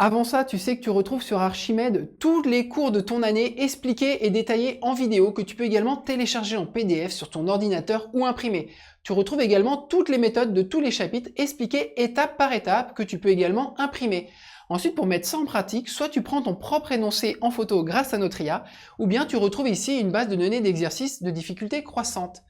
Avant ça, tu sais que tu retrouves sur Archimède tous les cours de ton année expliqués et détaillés en vidéo que tu peux également télécharger en PDF sur ton ordinateur ou imprimer. Tu retrouves également toutes les méthodes de tous les chapitres expliquées étape par étape que tu peux également imprimer. Ensuite, pour mettre ça en pratique, soit tu prends ton propre énoncé en photo grâce à notre IA, ou bien tu retrouves ici une base de données d'exercices de difficulté croissante.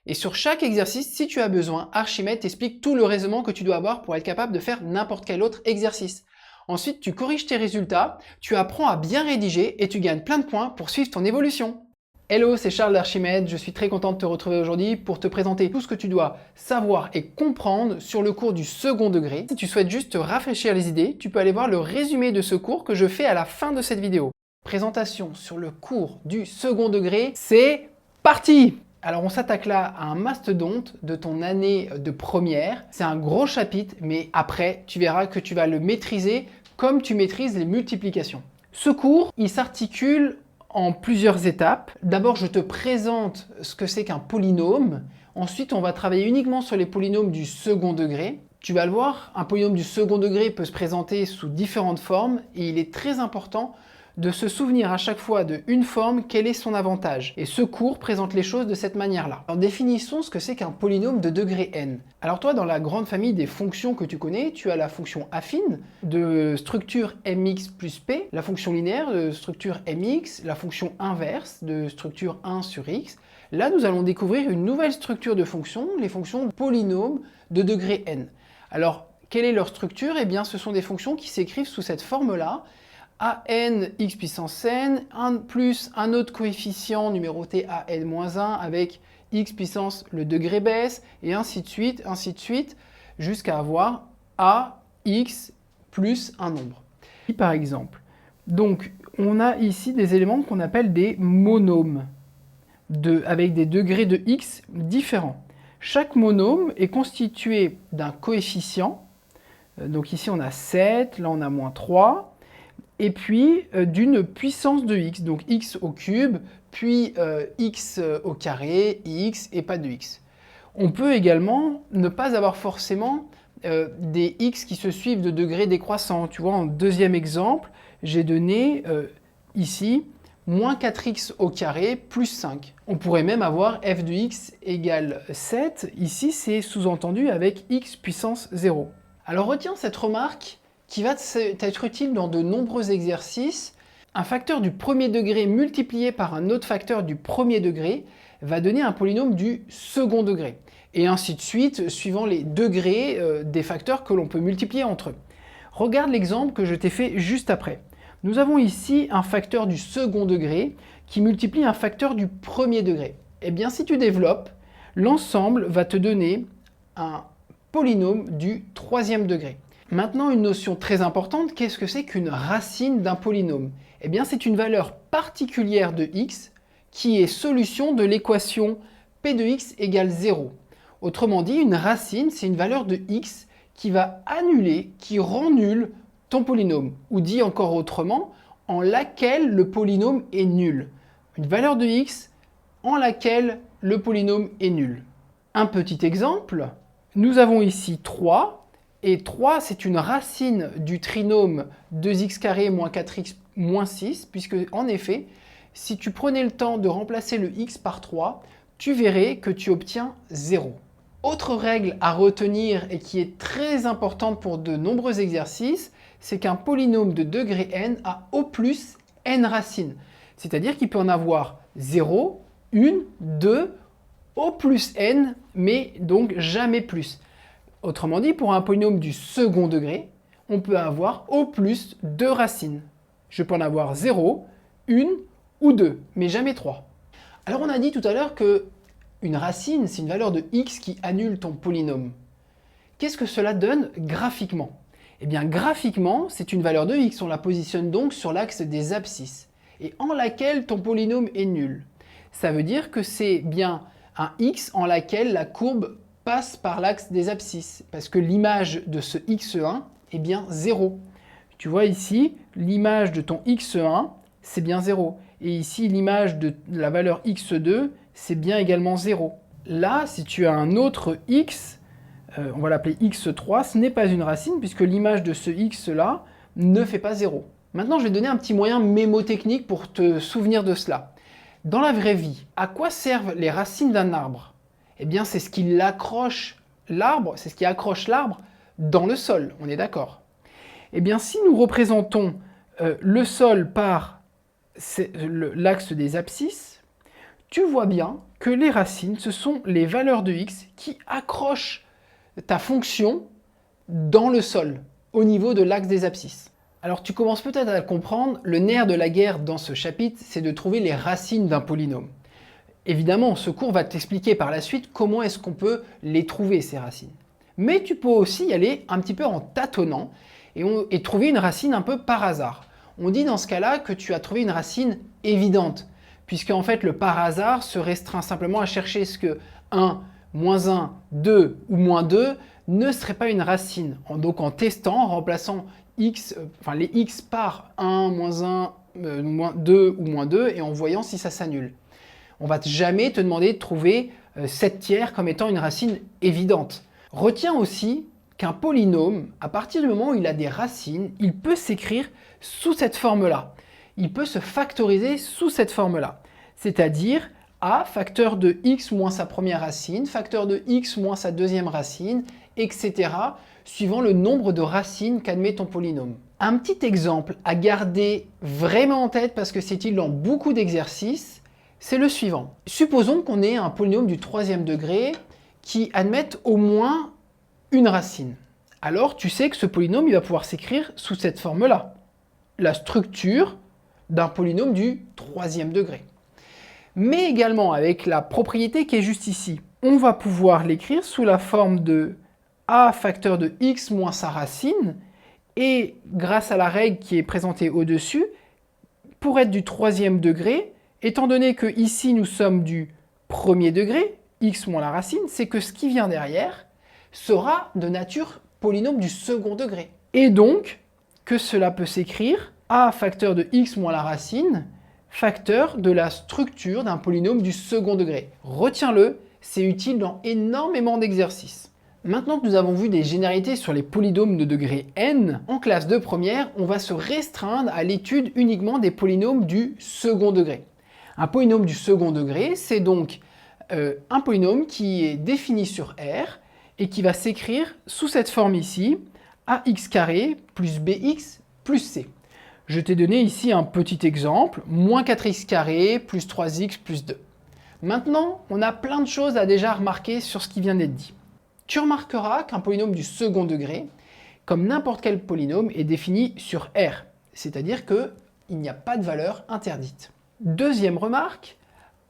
Et sur chaque exercice, si tu as besoin, Archimède t'explique tout le raisonnement que tu dois avoir pour être capable de faire n'importe quel autre exercice. Ensuite, tu corriges tes résultats, tu apprends à bien rédiger et tu gagnes plein de points pour suivre ton évolution. Hello, c'est Charles d'Archimède, je suis très content de te retrouver aujourd'hui pour te présenter tout ce que tu dois savoir et comprendre sur le cours du second degré. Si tu souhaites juste te rafraîchir les idées, tu peux aller voir le résumé de ce cours que je fais à la fin de cette vidéo. Présentation sur le cours du second degré, c'est parti! Alors on s'attaque là à un mastodonte de ton année de première. C'est un gros chapitre, mais après, tu verras que tu vas le maîtriser comme tu maîtrises les multiplications. Ce cours, il s'articule en plusieurs étapes. D'abord, je te présente ce que c'est qu'un polynôme. Ensuite, on va travailler uniquement sur les polynômes du second degré. Tu vas le voir, un polynôme du second degré peut se présenter sous différentes formes et il est très important de se souvenir à chaque fois de une forme, quel est son avantage. Et ce cours présente les choses de cette manière-là. Alors définissons ce que c'est qu'un polynôme de degré n. Alors toi, dans la grande famille des fonctions que tu connais, tu as la fonction affine de structure mx plus p, la fonction linéaire de structure mx, la fonction inverse de structure 1 sur x. Là, nous allons découvrir une nouvelle structure de fonctions, les fonctions polynômes de degré n. Alors, quelle est leur structure? Eh bien, ce sont des fonctions qui s'écrivent sous cette forme-là, an x puissance n, plus un autre coefficient numéroté an-1 avec x puissance le degré baisse, et ainsi de suite, jusqu'à avoir ax plus un nombre. Par exemple, donc on a ici des éléments qu'on appelle des monômes, avec des degrés de x différents. Chaque monôme est constitué d'un coefficient, donc ici on a 7, là on a moins 3, et puis d'une puissance de x, donc x au cube, puis x au carré, x et pas de x. On peut également ne pas avoir forcément des x qui se suivent de degrés décroissants. Tu vois, en deuxième exemple, j'ai donné ici moins 4x au carré plus 5. On pourrait même avoir f de x égale 7. Ici, c'est sous-entendu avec x puissance 0. Alors retiens cette remarque qui va t'être utile dans de nombreux exercices. Un facteur du premier degré multiplié par un autre facteur du premier degré va donner un polynôme du second degré. Et ainsi de suite, suivant les degrés des facteurs que l'on peut multiplier entre eux. Regarde l'exemple que je t'ai fait juste après. Nous avons ici un facteur du second degré qui multiplie un facteur du premier degré. Eh bien, si tu développes, l'ensemble va te donner un polynôme du troisième degré. Maintenant, une notion très importante, qu'est-ce que c'est qu'une racine d'un polynôme? Eh bien, c'est une valeur particulière de x qui est solution de l'équation p de x égale 0. Autrement dit, une racine, c'est une valeur de x qui va annuler, qui rend nul ton polynôme. Ou dit encore autrement, en laquelle le polynôme est nul. Une valeur de x en laquelle le polynôme est nul. Un petit exemple, nous avons ici 3. Et 3, c'est une racine du trinôme 2x carré moins 4x moins 6, puisque en effet, si tu prenais le temps de remplacer le x par 3, tu verrais que tu obtiens 0. Autre règle à retenir et qui est très importante pour de nombreux exercices, c'est qu'un polynôme de degré n a au plus n racines. C'est-à-dire qu'il peut en avoir 0, 1, 2, au plus n, mais donc jamais plus. Autrement dit, pour un polynôme du second degré, on peut avoir au plus 2 racines. Je peux en avoir 0, 1 ou 2, mais jamais 3. Alors on a dit tout à l'heure que une racine, c'est une valeur de x qui annule ton polynôme. Qu'est-ce que cela donne graphiquement? Eh bien graphiquement, c'est une valeur de x, on la positionne donc sur l'axe des abscisses, et en laquelle ton polynôme est nul. Ça veut dire que c'est bien un x en laquelle la courbe passe par l'axe des abscisses, parce que l'image de ce x1 est bien 0. Tu vois ici, l'image de ton x1, c'est bien 0. Et ici, l'image de la valeur x2, c'est bien également 0. Là, si tu as un autre x, on va l'appeler x3, ce n'est pas une racine, puisque l'image de ce x-là ne fait pas 0. Maintenant, je vais te donner un petit moyen mémotechnique pour te souvenir de cela. Dans la vraie vie, à quoi servent les racines d'un arbre? Eh bien, c'est ce qui accroche l'arbre dans le sol, on est d'accord. Eh bien, si nous représentons le sol par l'axe des abscisses, tu vois bien que les racines, ce sont les valeurs de x qui accrochent ta fonction dans le sol, au niveau de l'axe des abscisses. Alors tu commences peut-être à le comprendre, le nerf de la guerre dans ce chapitre, c'est de trouver les racines d'un polynôme. Évidemment, ce cours va t'expliquer par la suite comment est-ce qu'on peut les trouver, ces racines. Mais tu peux aussi y aller un petit peu en tâtonnant et trouver une racine un peu par hasard. On dit dans ce cas-là que tu as trouvé une racine évidente, puisque en fait le par hasard se restreint simplement à chercher ce que 1, moins 1, 2 ou moins 2 ne serait pas une racine. Donc en testant, en remplaçant x, les x par 1, moins 1, moins 2 ou moins 2 et en voyant si ça s'annule. On ne va jamais te demander de trouver 7 tiers comme étant une racine évidente. Retiens aussi qu'un polynôme, à partir du moment où il a des racines, il peut s'écrire sous cette forme-là. Il peut se factoriser sous cette forme-là. C'est-à-dire a facteur de x moins sa première racine, facteur de x moins sa deuxième racine, etc. suivant le nombre de racines qu'admet ton polynôme. Un petit exemple à garder vraiment en tête parce que c'est utile dans beaucoup d'exercices, c'est le suivant. Supposons qu'on ait un polynôme du troisième degré qui admette au moins une racine. Alors tu sais que ce polynôme il va pouvoir s'écrire sous cette forme-là. La structure d'un polynôme du troisième degré. Mais également avec la propriété qui est juste ici. On va pouvoir l'écrire sous la forme de a facteur de x moins sa racine, et grâce à la règle qui est présentée au-dessus, pour être du troisième degré, étant donné que ici nous sommes du premier degré, x moins la racine, c'est que ce qui vient derrière sera de nature polynôme du second degré. Et donc, que cela peut s'écrire a facteur de x moins la racine, facteur de la structure d'un polynôme du second degré. Retiens-le, c'est utile dans énormément d'exercices. Maintenant que nous avons vu des généralités sur les polynômes de degré n, en classe de première, on va se restreindre à l'étude uniquement des polynômes du second degré. Un polynôme du second degré, c'est donc un polynôme qui est défini sur R et qui va s'écrire sous cette forme ici, ax carré plus bx plus c. Je t'ai donné ici un petit exemple, moins 4x carré plus 3x plus 2. Maintenant, on a plein de choses à déjà remarquer sur ce qui vient d'être dit. Tu remarqueras qu'un polynôme du second degré, comme n'importe quel polynôme, est défini sur R, c'est-à-dire qu'il n'y a pas de valeur interdite. Deuxième remarque,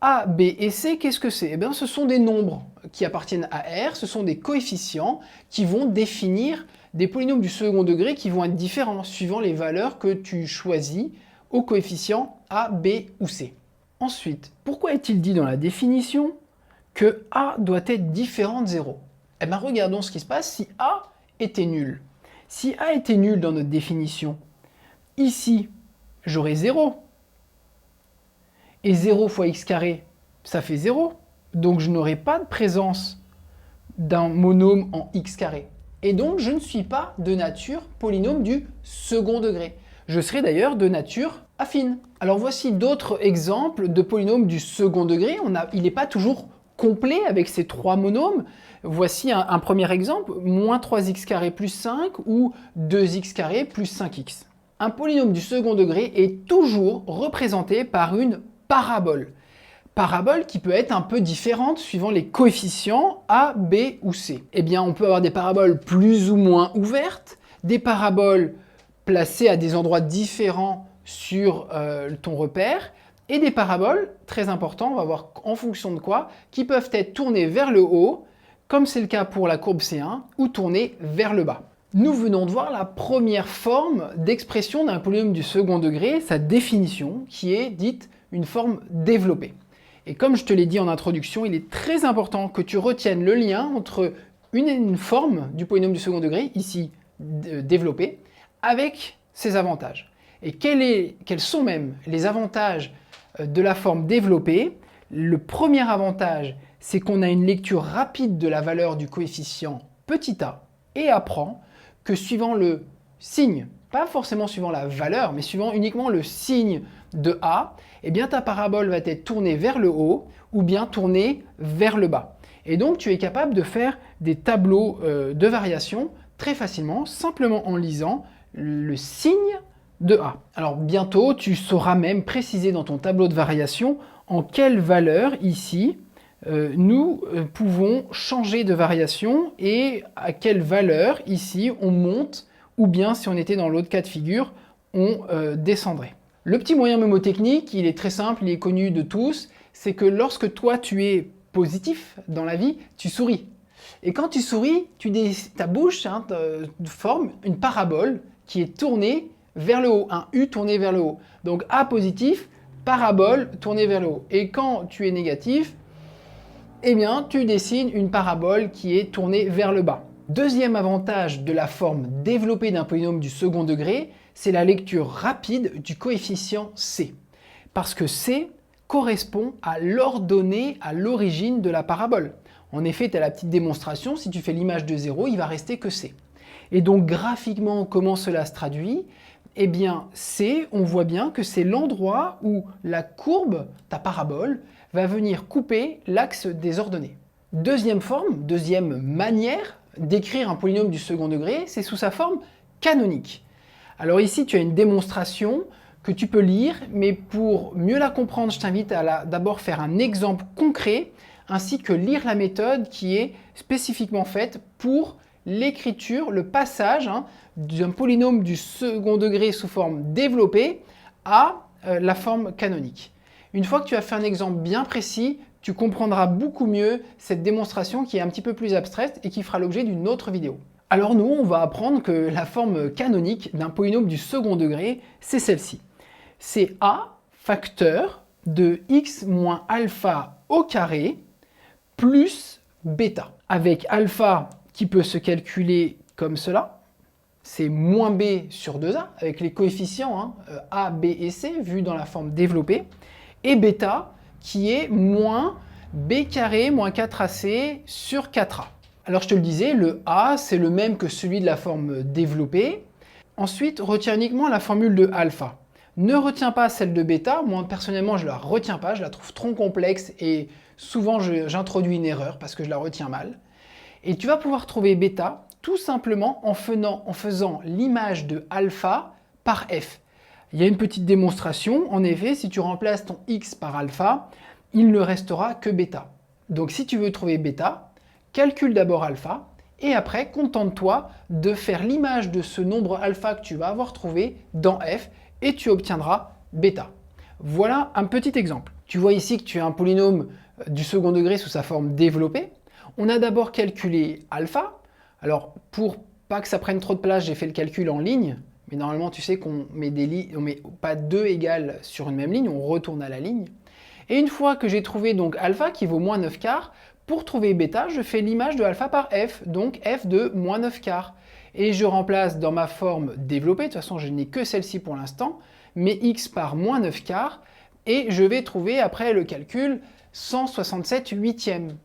A, B et C, qu'est-ce que c'est? Eh bien, ce sont des nombres qui appartiennent à R, ce sont des coefficients qui vont définir des polynômes du second degré qui vont être différents suivant les valeurs que tu choisis au coefficient A, B ou C. Ensuite, pourquoi est-il dit dans la définition que A doit être différent de 0? Eh bien, regardons ce qui se passe si A était nul. Si A était nul dans notre définition, ici, j'aurai 0. Et 0 fois x carré, ça fait 0. Donc je n'aurai pas de présence d'un monôme en x carré. Et donc je ne suis pas de nature polynôme du second degré. Je serai d'ailleurs de nature affine. Alors voici d'autres exemples de polynômes du second degré. Il n'est pas toujours complet avec ces trois monômes. Voici un premier exemple, moins 3x carré plus 5 ou 2x carré plus 5x. Un polynôme du second degré est toujours représenté par une parabole. Parabole qui peut être un peu différente suivant les coefficients A, B ou C. Eh bien, on peut avoir des paraboles plus ou moins ouvertes, des paraboles placées à des endroits différents sur ton repère, et des paraboles, très important, on va voir en fonction de quoi, qui peuvent être tournées vers le haut, comme c'est le cas pour la courbe C1, ou tournées vers le bas. Nous venons de voir la première forme d'expression d'un polynôme du second degré, sa définition, qui est dite une forme développée. Et comme je te l'ai dit en introduction, il est très important que tu retiennes le lien entre une forme du polynôme du second degré, ici développée, avec ses avantages. Et quels sont même les avantages de la forme développée? Le premier avantage, c'est qu'on a une lecture rapide de la valeur du coefficient petit a et apprend que suivant le signe pas forcément suivant la valeur, mais suivant uniquement le signe de A, eh bien ta parabole va être tournée vers le haut ou bien tournée vers le bas. Et donc tu es capable de faire des tableaux de variation très facilement, simplement en lisant le signe de A. Alors bientôt, tu sauras même préciser dans ton tableau de variation en quelle valeur ici nous pouvons changer de variation et à quelle valeur ici on monte ou bien si on était dans l'autre cas de figure, on descendrait. Le petit moyen mnémotechnique, il est très simple, il est connu de tous, c'est que lorsque toi tu es positif dans la vie, tu souris. Et quand tu souris, ta bouche forme une parabole qui est tournée vers le haut, un U tourné vers le haut. Donc A positif, parabole tournée vers le haut. Et quand tu es négatif, eh bien tu dessines une parabole qui est tournée vers le bas. Deuxième avantage de la forme développée d'un polynôme du second degré, c'est la lecture rapide du coefficient C. Parce que C correspond à l'ordonnée à l'origine de la parabole. En effet, tu as la petite démonstration, si tu fais l'image de 0, il va rester que C. Et donc graphiquement, comment cela se traduit? Eh bien, C, on voit bien que c'est l'endroit où la courbe, ta parabole, va venir couper l'axe des ordonnées. Deuxième forme, deuxième manière d'écrire un polynôme du second degré, c'est sous sa forme canonique. Alors ici, tu as une démonstration que tu peux lire, mais pour mieux la comprendre, je t'invite à d'abord faire un exemple concret, ainsi que lire la méthode qui est spécifiquement faite pour l'écriture, le passage d'un polynôme du second degré sous forme développée à la forme canonique. Une fois que tu as fait un exemple bien précis, tu comprendras beaucoup mieux cette démonstration qui est un petit peu plus abstraite et qui fera l'objet d'une autre vidéo. Alors nous, on va apprendre que la forme canonique d'un polynôme du second degré, c'est celle-ci. C'est A facteur de x moins alpha au carré plus bêta. Avec alpha qui peut se calculer comme cela, c'est moins b sur 2a, avec les coefficients a, b et c, vus dans la forme développée, et bêta qui est moins b carré moins 4ac sur 4a. Alors je te le disais, le a, c'est le même que celui de la forme développée. Ensuite, retiens uniquement la formule de alpha. Ne retiens pas celle de bêta, moi personnellement je ne la retiens pas, je la trouve trop complexe et souvent j'introduis une erreur parce que je la retiens mal. Et tu vas pouvoir trouver bêta tout simplement en faisant l'image de alpha par f. Il y a une petite démonstration, en effet, si tu remplaces ton x par alpha, il ne restera que bêta. Donc si tu veux trouver bêta, calcule d'abord alpha, et après contente-toi de faire l'image de ce nombre alpha que tu vas avoir trouvé dans f, et tu obtiendras bêta. Voilà un petit exemple. Tu vois ici que tu as un polynôme du second degré sous sa forme développée. On a d'abord calculé alpha. Alors pour pas que ça prenne trop de place, j'ai fait le calcul en ligne. Mais normalement, tu sais qu'on met met pas deux égales sur une même ligne, on retourne à la ligne. Et une fois que j'ai trouvé donc alpha qui vaut moins 9 quarts, pour trouver bêta, je fais l'image de alpha par f, donc f de moins 9 quarts. Et je remplace dans ma forme développée, de toute façon je n'ai que celle-ci pour l'instant, mais x par moins 9 quarts, et je vais trouver après le calcul 167 huitièmes.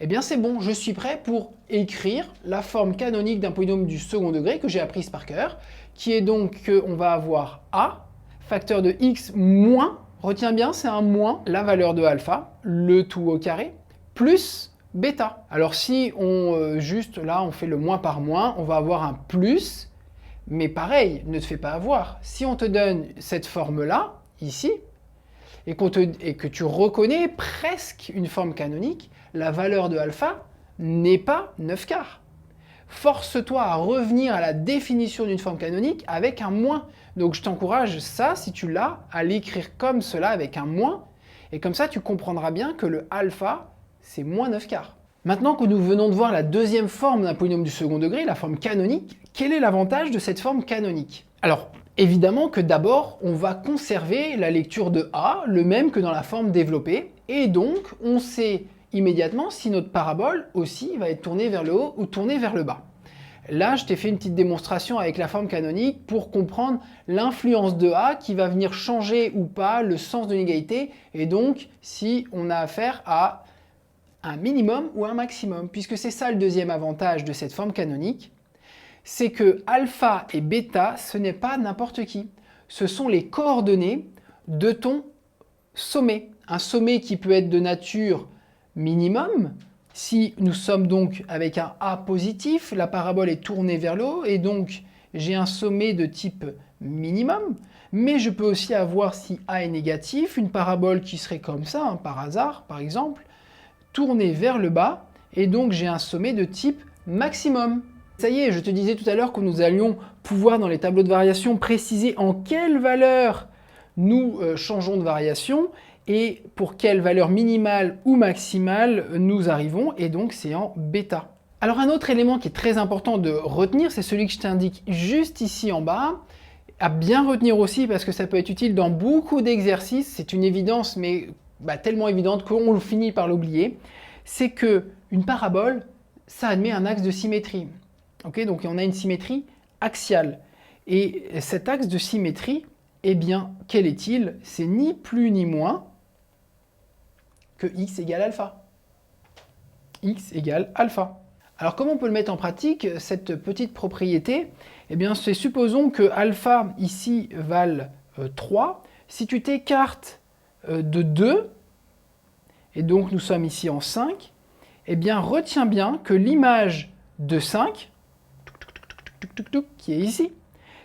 Eh bien c'est bon, je suis prêt pour écrire la forme canonique d'un polynôme du second degré que j'ai apprise par cœur, qui est donc qu'on va avoir a, facteur de x moins, retiens bien c'est un moins, la valeur de alpha, le tout au carré, plus bêta. Alors si juste là on fait le moins par moins, on va avoir un plus, mais pareil, ne te fais pas avoir. Si on te donne cette forme-là, ici, et que tu reconnais presque une forme canonique, la valeur de alpha n'est pas 9 quarts. Force-toi à revenir à la définition d'une forme canonique avec un moins. Donc je t'encourage ça, si tu l'as, à l'écrire comme cela avec un moins, et comme ça tu comprendras bien que le alpha, c'est moins 9 quarts. Maintenant que nous venons de voir la deuxième forme d'un polynôme du second degré, la forme canonique, quel est l'avantage de cette forme canonique? Alors, évidemment que d'abord, on va conserver la lecture de A, le même que dans la forme développée, et donc on sait immédiatement si notre parabole aussi va être tournée vers le haut ou tournée vers le bas. Là, je t'ai fait une petite démonstration avec la forme canonique pour comprendre l'influence de A qui va venir changer ou pas le sens de l'égalité, et donc si on a affaire à un minimum ou un maximum, puisque c'est ça le deuxième avantage de cette forme canonique, c'est que alpha et bêta, ce n'est pas n'importe qui. Ce sont les coordonnées de ton sommet. Un sommet qui peut être de nature minimum. Si nous sommes donc avec un A positif, la parabole est tournée vers le haut et donc j'ai un sommet de type minimum. Mais je peux aussi avoir, si A est négatif, une parabole qui serait comme ça, hein, par hasard, par exemple, tournée vers le bas, et donc j'ai un sommet de type maximum. Ça y est, je te disais tout à l'heure que nous allions pouvoir, dans les tableaux de variation, préciser en quelle valeur nous changeons de variation, et pour quelle valeur minimale ou maximale nous arrivons, et donc c'est en bêta. Alors un autre élément qui est très important de retenir, c'est celui que je t'indique juste ici en bas, à bien retenir aussi parce que ça peut être utile dans beaucoup d'exercices, c'est une évidence mais tellement évidente qu'on finit par l'oublier, c'est que une parabole, ça admet un axe de symétrie. Okay, donc on a une symétrie axiale. Et cet axe de symétrie, eh bien, quel est-il? C'est ni plus ni moins que x égale alpha. X égale alpha. Alors comment on peut le mettre en pratique, cette petite propriété? Eh bien, c'est supposons que alpha ici vale 3. Si tu t'écartes de 2, et donc nous sommes ici en 5, eh bien retiens bien que l'image de 5, qui est ici,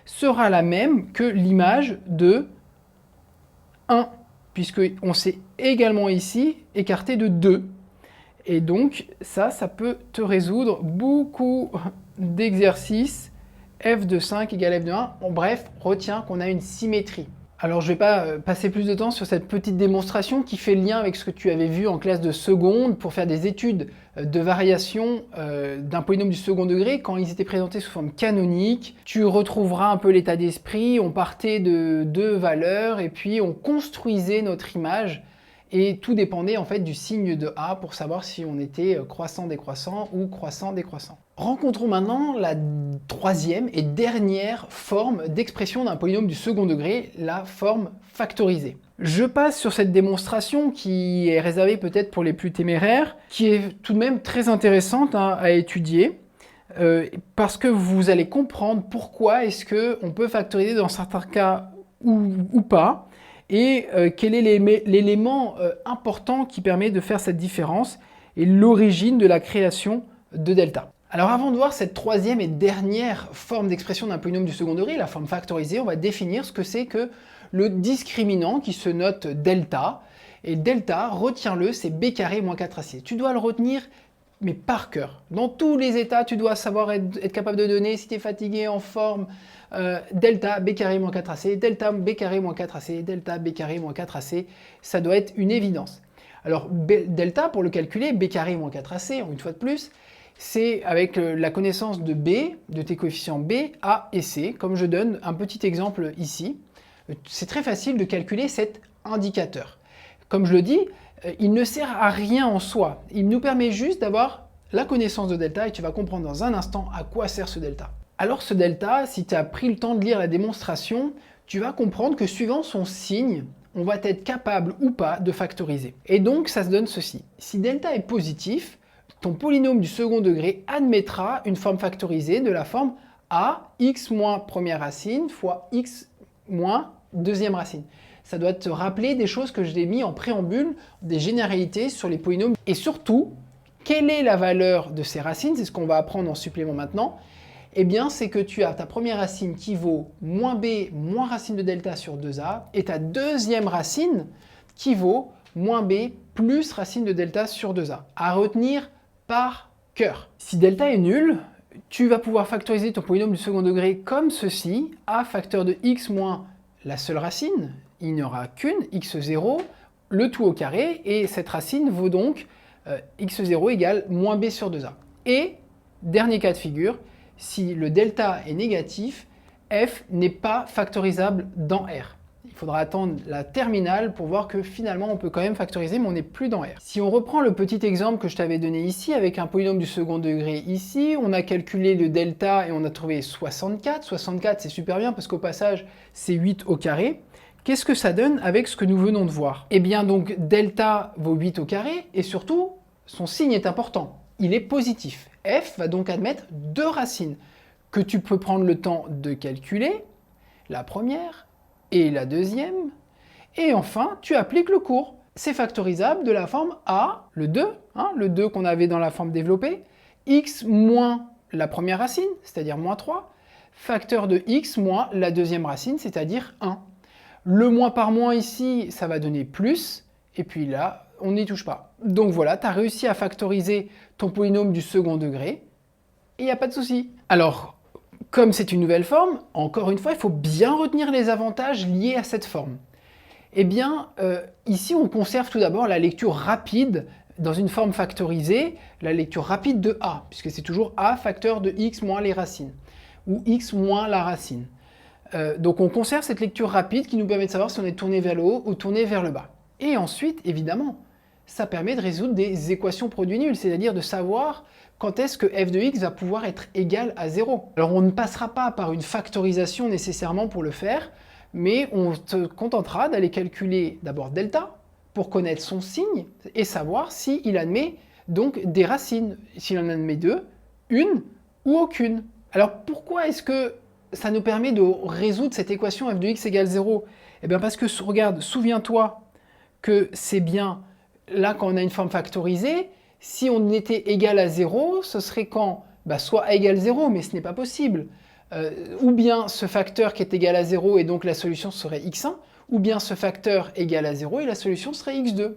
sera la même que l'image de 1, puisqu'on s'est également ici écarté de 2. Et donc ça peut te résoudre beaucoup d'exercices. F de 5 égale F de 1. En bref, retiens qu'on a une symétrie. Alors je ne vais pas passer plus de temps sur cette petite démonstration qui fait le lien avec ce que tu avais vu en classe de seconde pour faire des études de variation d'un polynôme du second degré quand ils étaient présentés sous forme canonique. Tu retrouveras un peu l'état d'esprit, on partait de deux valeurs et puis on construisait notre image et tout dépendait en fait du signe de A pour savoir si on était croissant-décroissant ou croissant-décroissant. Rencontrons maintenant la troisième et dernière forme d'expression d'un polynôme du second degré, la forme factorisée. Je passe sur cette démonstration qui est réservée peut-être pour les plus téméraires, qui est tout de même très intéressante à étudier, parce que vous allez comprendre pourquoi est-ce qu'on peut factoriser dans certains cas ou pas, et quel est l'élément important qui permet de faire cette différence et l'origine de la création de delta. Alors avant de voir cette troisième et dernière forme d'expression d'un polynôme du second degré, la forme factorisée, on va définir ce que c'est que le discriminant qui se note delta. Et delta, retiens-le, c'est b carré moins 4ac. Tu dois le retenir, mais par cœur. Dans tous les états, tu dois savoir être capable de donner, si tu es fatigué, en forme, delta b carré moins 4ac, delta b carré moins 4ac, delta b carré moins 4ac, ça doit être une évidence. Alors delta, pour le calculer, b carré moins 4ac, une fois de plus, c'est avec la connaissance de b, de tes coefficients b, a et c, comme je donne un petit exemple ici. C'est très facile de calculer cet indicateur. Comme je le dis, il ne sert à rien en soi. Il nous permet juste d'avoir la connaissance de delta et tu vas comprendre dans un instant à quoi sert ce delta. Alors ce delta, si tu as pris le temps de lire la démonstration, tu vas comprendre que suivant son signe, on va être capable ou pas de factoriser. Et donc ça se donne ceci. Si delta est positif, ton polynôme du second degré admettra une forme factorisée de la forme a x moins première racine fois x moins deuxième racine. Ça doit te rappeler des choses que je t'ai mis en préambule, des généralités sur les polynômes. Et surtout, quelle est la valeur de ces racines? C'est ce qu'on va apprendre en supplément maintenant. Eh bien, c'est que tu as ta première racine qui vaut moins b moins racine de delta sur 2a et ta deuxième racine qui vaut moins b plus racine de delta sur 2a. À retenir par cœur. Si delta est nul, tu vas pouvoir factoriser ton polynôme du second degré comme ceci, a facteur de x moins la seule racine, il n'y aura qu'une, x0, le tout au carré, et cette racine vaut donc x0 égale moins b sur 2a. Et, dernier cas de figure, si le delta est négatif, f n'est pas factorisable dans R. Il faudra attendre la terminale pour voir que finalement on peut quand même factoriser, mais on n'est plus dans R. Si on reprend le petit exemple que je t'avais donné ici, avec un polynôme du second degré ici, on a calculé le delta et on a trouvé 64. 64 c'est super bien parce qu'au passage c'est 8 au carré. Qu'est-ce que ça donne avec ce que nous venons de voir? Eh bien donc delta vaut 8 au carré et surtout son signe est important, il est positif. F va donc admettre deux racines. que tu peux prendre le temps de calculer, la première et la deuxième, et enfin, tu appliques le cours. C'est factorisable de la forme A, le 2, le 2 qu'on avait dans la forme développée, x moins la première racine, c'est-à-dire moins 3, facteur de x moins la deuxième racine, c'est-à-dire 1. Le moins par moins ici, ça va donner plus, et puis là, on n'y touche pas. Donc voilà, tu as réussi à factoriser ton polynôme du second degré, et il n'y a pas de souci. Alors, comme c'est une nouvelle forme, encore une fois, il faut bien retenir les avantages liés à cette forme. Eh bien, ici, on conserve tout d'abord la lecture rapide dans une forme factorisée, la lecture rapide de a, puisque c'est toujours a facteur de x moins les racines, ou x moins la racine. Donc on conserve cette lecture rapide qui nous permet de savoir si on est tourné vers le haut ou tourné vers le bas. Et ensuite, évidemment, ça permet de résoudre des équations produits nuls, c'est-à-dire de savoir quand est-ce que f de x va pouvoir être égal à 0. Alors on ne passera pas par une factorisation nécessairement pour le faire, mais on se contentera d'aller calculer d'abord delta pour connaître son signe et savoir s'il admet donc des racines, s'il en admet deux, une ou aucune. Alors pourquoi est-ce que ça nous permet de résoudre cette équation f de x égale 0? Eh bien parce que, regarde, souviens-toi que c'est bien, là quand on a une forme factorisée, si on était égal à 0, ce serait quand soit a égale 0, mais ce n'est pas possible. Ou bien ce facteur qui est égal à 0 et donc la solution serait x1, ou bien ce facteur égal à 0 et la solution serait x2.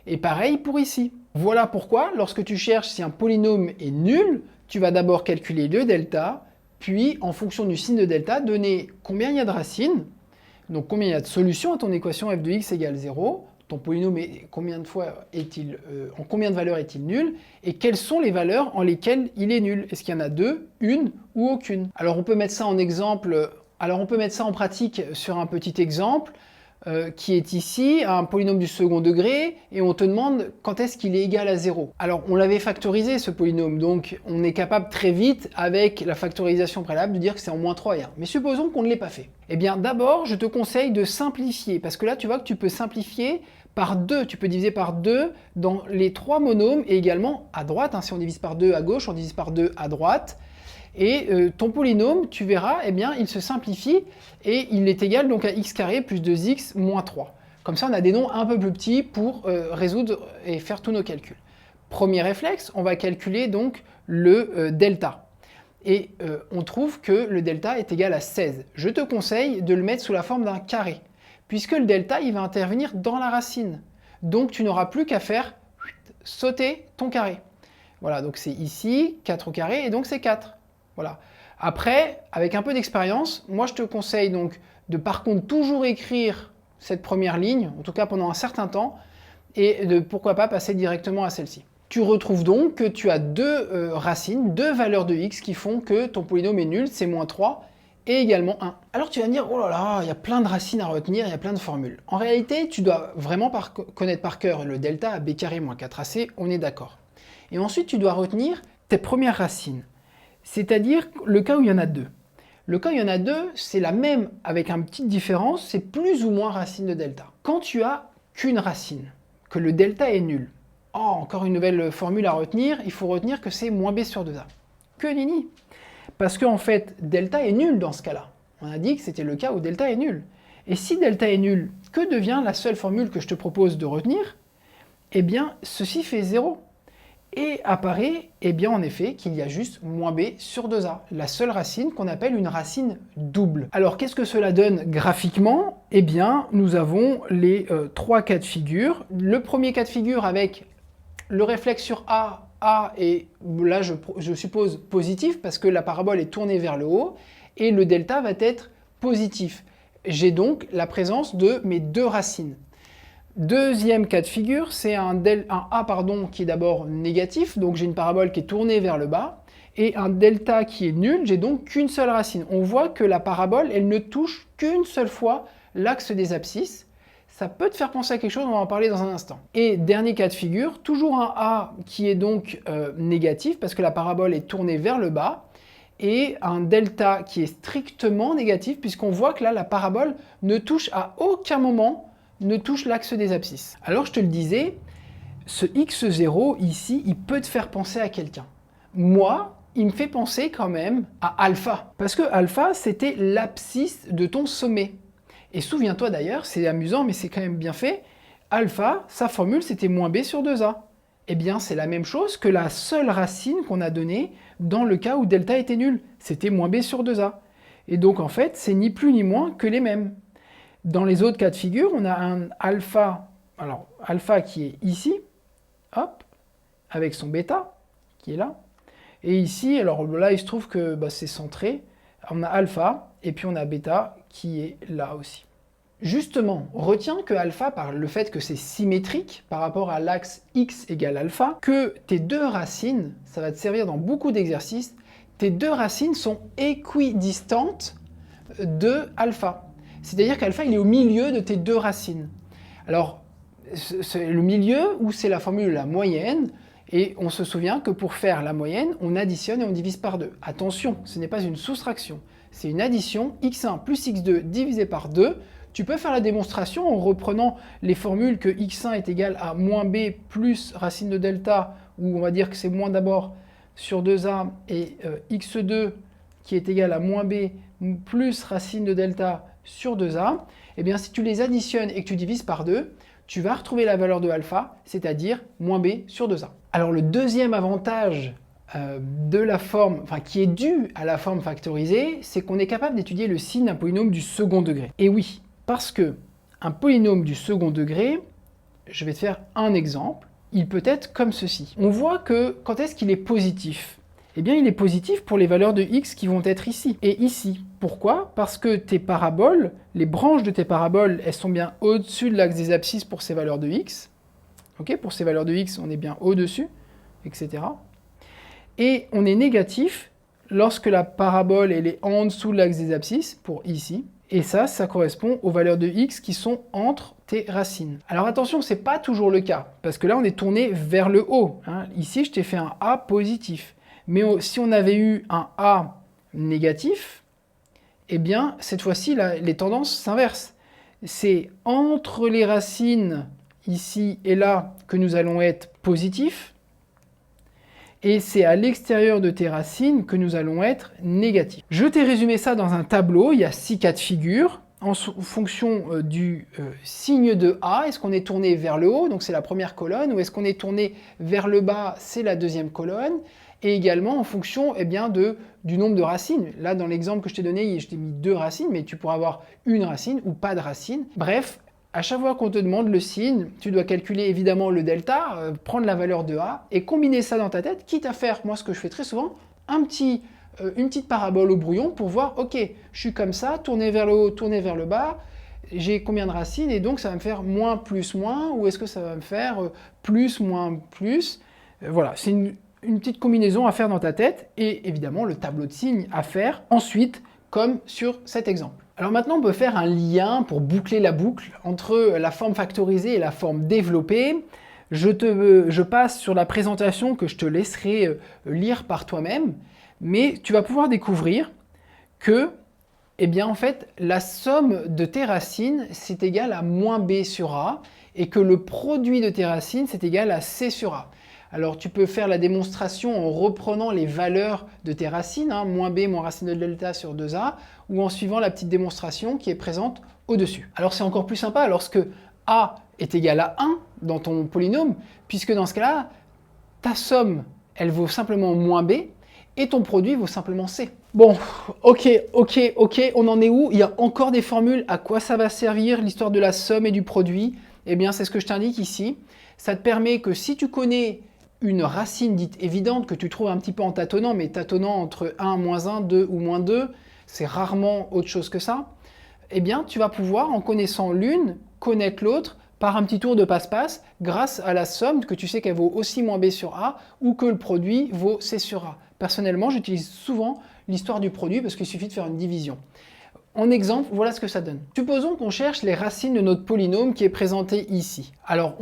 Et pareil pour ici. Voilà pourquoi, lorsque tu cherches si un polynôme est nul, tu vas d'abord calculer le delta, puis en fonction du signe de delta, donner combien il y a de racines, donc combien il y a de solutions à ton équation f de x égale 0, ton polynôme est, en combien de valeurs est-il nul, et quelles sont les valeurs en lesquelles il est nul. Est-ce qu'il y en a deux, une ou aucune? Alors on peut mettre ça en exemple, on peut mettre ça en pratique sur un petit exemple, qui est ici, un polynôme du second degré, et on te demande quand est-ce qu'il est égal à 0. Alors on l'avait factorisé ce polynôme, donc on est capable très vite, avec la factorisation préalable, de dire que c'est en moins 3 et 1. Mais supposons qu'on ne l'ait pas fait. Eh bien d'abord, je te conseille de simplifier, parce que là tu vois que tu peux simplifier par 2, tu peux diviser par 2 dans les 3 monômes, et également à droite, si on divise par 2 à gauche, on divise par 2 à droite, et ton polynôme, tu verras, eh bien, il se simplifie et il est égal donc à x carré plus 2x moins 3. Comme ça, on a des nombres un peu plus petits pour résoudre et faire tous nos calculs. Premier réflexe, on va calculer donc le delta. Et on trouve que le delta est égal à 16. Je te conseille de le mettre sous la forme d'un carré, puisque le delta, il va intervenir dans la racine. Donc, tu n'auras plus qu'à faire sauter ton carré. Voilà, donc c'est ici, 4 au carré, et donc c'est 4. Voilà. Après, avec un peu d'expérience, moi je te conseille donc de par contre toujours écrire cette première ligne, en tout cas pendant un certain temps, et de pourquoi pas passer directement à celle-ci. Tu retrouves donc que tu as deux racines, deux valeurs de x qui font que ton polynôme est nul, c'est moins 3, et également 1. Alors tu vas me dire, oh là là, il y a plein de racines à retenir, il y a plein de formules. En réalité, tu dois vraiment connaître par cœur le delta à b carré moins 4ac, on est d'accord. Et ensuite, tu dois retenir tes premières racines. C'est-à-dire le cas où il y en a deux. Le cas où il y en a deux, c'est la même avec une petite différence, c'est plus ou moins racine de delta. Quand tu as qu'une racine, que le delta est nul, encore une nouvelle formule à retenir, il faut retenir que c'est moins b sur 2a. Que nini? Parce qu'en fait, delta est nul dans ce cas-là. On a dit que c'était le cas où delta est nul. Et si delta est nul, que devient la seule formule que je te propose de retenir? Eh bien, ceci fait 0. Et apparaît, eh bien en effet, qu'il y a juste moins b sur 2a, la seule racine qu'on appelle une racine double. Alors qu'est-ce que cela donne graphiquement? Eh bien, nous avons les trois cas de figure. Le premier cas de figure avec le réflexe sur a est, là je suppose, positif, parce que la parabole est tournée vers le haut, et le delta va être positif. J'ai donc la présence de mes deux racines. Deuxième cas de figure, c'est un A qui est d'abord négatif, donc j'ai une parabole qui est tournée vers le bas, et un delta qui est nul, j'ai donc qu'une seule racine. On voit que la parabole, elle ne touche qu'une seule fois l'axe des abscisses. Ça peut te faire penser à quelque chose, on va en parler dans un instant. Et dernier cas de figure, toujours un A qui est donc négatif, parce que la parabole est tournée vers le bas, et un delta qui est strictement négatif, puisqu'on voit que là, la parabole ne touche à aucun moment ne touche l'axe des abscisses. Alors je te le disais, ce x0 ici, il peut te faire penser à quelqu'un. Moi, il me fait penser quand même à alpha. Parce que alpha, c'était l'abscisse de ton sommet. Et souviens-toi d'ailleurs, c'est amusant, mais c'est quand même bien fait, alpha, sa formule, c'était moins b sur 2a. Eh bien, c'est la même chose que la seule racine qu'on a donnée dans le cas où delta était nul. C'était moins b sur 2a. Et donc, en fait, c'est ni plus ni moins que les mêmes. Dans les autres cas de figure, on a un alpha, alors alpha qui est ici, hop, avec son bêta, qui est là. Et ici, alors là, il se trouve que c'est centré. On a alpha, et puis on a bêta qui est là aussi. Justement, retiens que alpha, par le fait que c'est symétrique par rapport à l'axe x égale alpha, que tes deux racines, ça va te servir dans beaucoup d'exercices, tes deux racines sont équidistantes de alpha. C'est-à-dire qu'alpha, il est au milieu de tes deux racines. Alors, c'est le milieu où c'est la formule de la moyenne, et on se souvient que pour faire la moyenne, on additionne et on divise par 2. Attention, ce n'est pas une soustraction, c'est une addition, x1 plus x2 divisé par 2. Tu peux faire la démonstration en reprenant les formules que x1 est égal à moins b plus racine de delta, ou on va dire que c'est moins d'abord sur 2a, et x2 qui est égal à moins b plus racine de delta sur 2a. Eh bien, si tu les additionnes et que tu divises par 2, tu vas retrouver la valeur de alpha, c'est-à-dire moins b sur 2a. Alors le deuxième avantage de la forme, qui est dû à la forme factorisée, c'est qu'on est capable d'étudier le signe d'un polynôme du second degré. Et oui, parce que un polynôme du second degré, je vais te faire un exemple, il peut être comme ceci. On voit que quand est-ce qu'il est positif? Eh bien, il est positif pour les valeurs de x qui vont être ici et ici. Pourquoi? Parce que tes paraboles, les branches de tes paraboles, elles sont bien au-dessus de l'axe des abscisses pour ces valeurs de x. Ok, pour ces valeurs de x, on est bien au-dessus, etc. Et on est négatif lorsque la parabole elle est en dessous de l'axe des abscisses, pour ici. Et ça correspond aux valeurs de x qui sont entre tes racines. Alors attention, ce n'est pas toujours le cas, parce que là, on est tourné vers le haut. Hein. Ici, je t'ai fait un a positif. Mais si on avait eu un a négatif, eh bien, cette fois-ci, les tendances s'inversent. C'est entre les racines, ici et là, que nous allons être positifs, et c'est à l'extérieur de tes racines que nous allons être négatifs. Je t'ai résumé ça dans un tableau, il y a 6 cas de figure, en fonction du signe de A, est-ce qu'on est tourné vers le haut, donc c'est la première colonne, ou est-ce qu'on est tourné vers le bas, c'est la deuxième colonne, et également en fonction du nombre de racines. Là, dans l'exemple que je t'ai donné, je t'ai mis 2 racines, mais tu pourras avoir une racine ou pas de racine. Bref, à chaque fois qu'on te demande le signe, tu dois calculer évidemment le delta, prendre la valeur de A, et combiner ça dans ta tête, quitte à faire, moi ce que je fais très souvent, une petite parabole au brouillon pour voir, ok, je suis comme ça, tourner vers le haut, tourner vers le bas, j'ai combien de racines, et donc ça va me faire moins, ou est-ce que ça va me faire plus, moins, plus. Voilà, c'est une petite combinaison à faire dans ta tête, et évidemment le tableau de signes à faire ensuite, comme sur cet exemple. Alors maintenant, on peut faire un lien pour boucler la boucle entre la forme factorisée et la forme développée. Je passe sur la présentation que je te laisserai lire par toi-même, mais tu vas pouvoir découvrir que, eh bien, en fait, la somme de tes racines, c'est égal à moins b sur a, et que le produit de tes racines, c'est égal à c sur a. Alors tu peux faire la démonstration en reprenant les valeurs de tes racines, moins b moins racine de delta sur 2a, ou en suivant la petite démonstration qui est présente au-dessus. Alors c'est encore plus sympa lorsque a est égal à 1 dans ton polynôme, puisque dans ce cas-là, ta somme, elle vaut simplement moins b, et ton produit vaut simplement c. Bon, ok, on en est où? Il y a encore des formules, à quoi ça va servir, l'histoire de la somme et du produit? Eh bien, c'est ce que je t'indique ici. Ça te permet que si tu connais une racine dite évidente que tu trouves un petit peu en tâtonnant, mais tâtonnant entre 1, moins 1, 2 ou moins 2, c'est rarement autre chose que ça, eh bien tu vas pouvoir, en connaissant l'une, connaître l'autre par un petit tour de passe-passe grâce à la somme que tu sais qu'elle vaut aussi moins b sur a ou que le produit vaut c sur a. Personnellement, j'utilise souvent l'histoire du produit parce qu'il suffit de faire une division. En exemple, voilà ce que ça donne. Supposons qu'on cherche les racines de notre polynôme qui est présenté ici. Alors,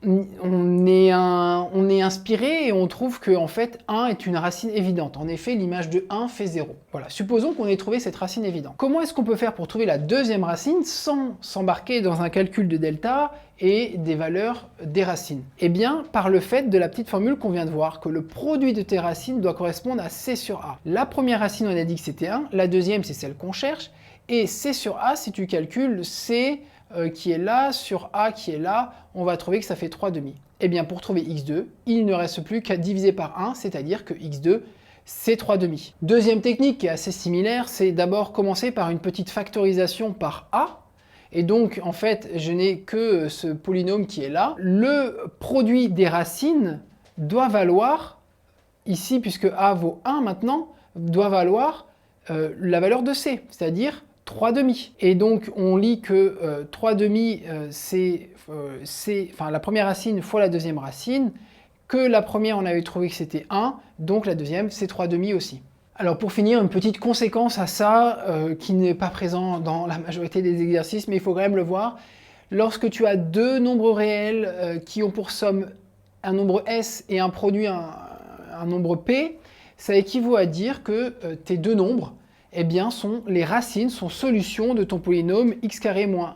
on est inspiré et on trouve que en fait 1 est une racine évidente. En effet, l'image de 1 fait 0. Voilà, supposons qu'on ait trouvé cette racine évidente. Comment est-ce qu'on peut faire pour trouver la deuxième racine sans s'embarquer dans un calcul de delta et des valeurs des racines? Eh bien, par le fait de la petite formule qu'on vient de voir, que le produit de tes racines doit correspondre à C sur A. La première racine, on a dit que c'était 1, la deuxième, c'est celle qu'on cherche, et C sur A, si tu calcules C qui est là, sur A qui est là, on va trouver que ça fait 3/2. Eh bien, pour trouver x2, il ne reste plus qu'à diviser par 1, c'est-à-dire que x2, c'est 3/2. Deuxième technique qui est assez similaire, c'est d'abord commencer par une petite factorisation par A. Et donc, en fait, je n'ai que ce polynôme qui est là. Le produit des racines doit valoir, ici, puisque A vaut 1 maintenant, doit valoir la valeur de C, c'est-à-dire 3/2. Et donc, on lit que 3/2, c'est la première racine fois la deuxième racine, que la première, on avait trouvé que c'était 1, donc la deuxième, c'est 3/2 aussi. Alors pour finir, une petite conséquence à ça, qui n'est pas présent dans la majorité des exercices, mais il faut quand même le voir. Lorsque tu as deux nombres réels qui ont pour somme un nombre S et un produit, un nombre P, ça équivaut à dire que tes deux nombres, eh bien, sont les racines, sont solutions de ton polynôme x carré moins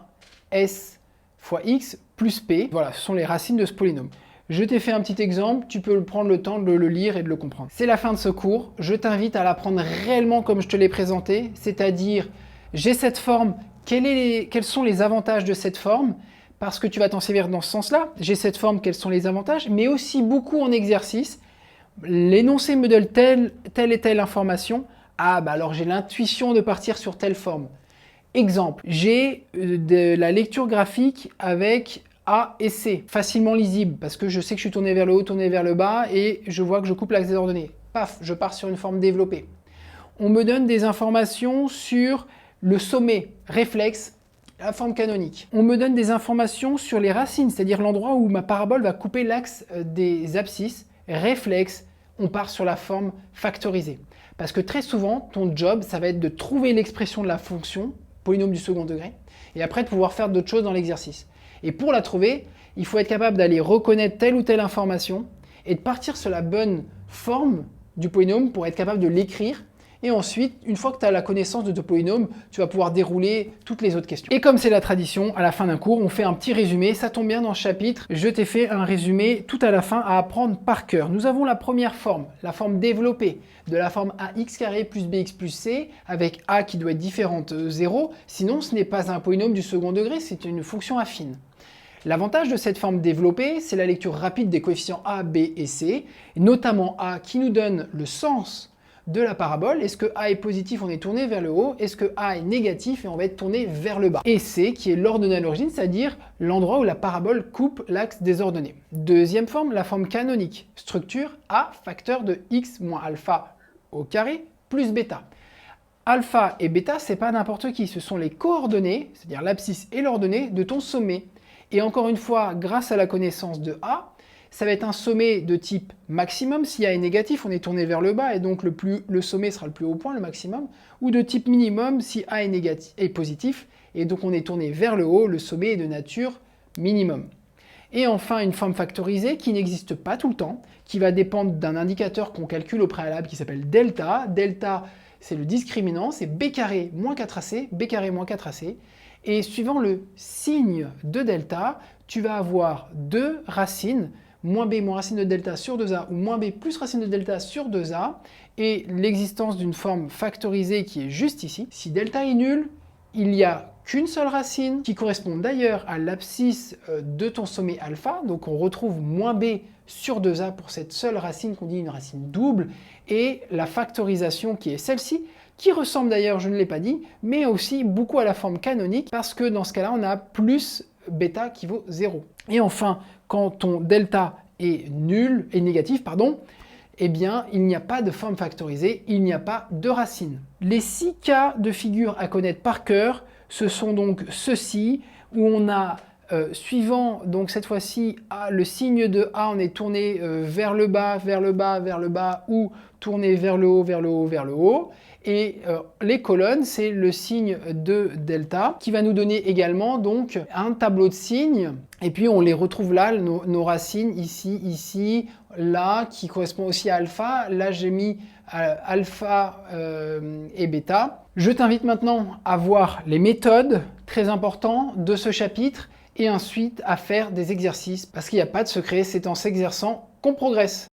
S fois x plus P. Voilà, ce sont les racines de ce polynôme. Je t'ai fait un petit exemple, tu peux prendre le temps de le lire et de le comprendre. C'est la fin de ce cours, je t'invite à l'apprendre réellement comme je te l'ai présenté, c'est-à-dire j'ai cette forme, quels sont les avantages de cette forme, parce que tu vas t'en servir dans ce sens-là, j'ai cette forme, quels sont les avantages, mais aussi beaucoup en exercice, l'énoncé me donne telle et telle information, ah bah alors j'ai l'intuition de partir sur telle forme. Exemple, j'ai de la lecture graphique avec A et C, facilement lisible, parce que je sais que je suis tourné vers le haut, tourné vers le bas, et je vois que je coupe l'axe des ordonnées. Paf, je pars sur une forme développée. On me donne des informations sur le sommet, réflexe, la forme canonique. On me donne des informations sur les racines, c'est-à-dire l'endroit où ma parabole va couper l'axe des abscisses, réflexe, on part sur la forme factorisée. Parce que très souvent, ton job, ça va être de trouver l'expression de la fonction, polynôme du second degré, et après de pouvoir faire d'autres choses dans l'exercice. Et pour la trouver, il faut être capable d'aller reconnaître telle ou telle information et de partir sur la bonne forme du polynôme pour être capable de l'écrire. Et ensuite, une fois que tu as la connaissance de ton polynôme, tu vas pouvoir dérouler toutes les autres questions. Et comme c'est la tradition, à la fin d'un cours, on fait un petit résumé. Ça tombe bien dans ce chapitre, je t'ai fait un résumé tout à la fin à apprendre par cœur. Nous avons la première forme, la forme développée, de la forme ax carré plus bx plus c, avec a qui doit être différente de 0. Sinon, ce n'est pas un polynôme du second degré, c'est une fonction affine. L'avantage de cette forme développée, c'est la lecture rapide des coefficients a, b et c, notamment a qui nous donne le sens de la parabole. Est-ce que A est positif, on est tourné vers le haut? Est-ce que A est négatif et on va être tourné vers le bas? Et C qui est l'ordonnée à l'origine, c'est-à-dire l'endroit où la parabole coupe l'axe des ordonnées. Deuxième forme, la forme canonique. Structure A, facteur de x moins alpha au carré plus bêta. Alpha et bêta, c'est pas n'importe qui, ce sont les coordonnées, c'est-à-dire l'abscisse et l'ordonnée de ton sommet. Et encore une fois, grâce à la connaissance de A, ça va être un sommet de type maximum. Si A est négatif, on est tourné vers le bas et donc le sommet sera le plus haut point, le maximum. Ou de type minimum, si A est négatif et positif, et donc on est tourné vers le haut, le sommet est de nature minimum. Et enfin, une forme factorisée qui n'existe pas tout le temps, qui va dépendre d'un indicateur qu'on calcule au préalable qui s'appelle delta. Delta, c'est le discriminant, c'est b carré moins 4ac, b carré moins 4ac. Et suivant le signe de delta, tu vas avoir deux racines, moins b moins racine de delta sur 2a ou moins b plus racine de delta sur 2a, et l'existence d'une forme factorisée qui est juste ici. Si delta est nul, il n'y a qu'une seule racine qui correspond d'ailleurs à l'abscisse de ton sommet alpha, donc on retrouve moins b sur 2a pour cette seule racine qu'on dit une racine double, et la factorisation qui est celle-ci, qui ressemble d'ailleurs, je ne l'ai pas dit, mais aussi beaucoup à la forme canonique, parce que dans ce cas-là, on a plus bêta qui vaut 0. Et enfin, quand ton delta est nul, est négatif, pardon, eh bien, il n'y a pas de forme factorisée, il n'y a pas de racine. Les 6 cas de figure à connaître par cœur, ce sont donc ceux-ci, où on a suivant donc cette fois-ci le signe de A, on est tourné vers le bas, vers le bas, vers le bas, ou tourné vers le haut, vers le haut, vers le haut. Et les colonnes, c'est le signe de delta qui va nous donner également donc un tableau de signes. Et puis on les retrouve là, nos racines ici, ici, là, qui correspond aussi à alpha. Là, j'ai mis alpha et bêta. Je t'invite maintenant à voir les méthodes, très important, de ce chapitre et ensuite à faire des exercices parce qu'il n'y a pas de secret, c'est en s'exerçant qu'on progresse.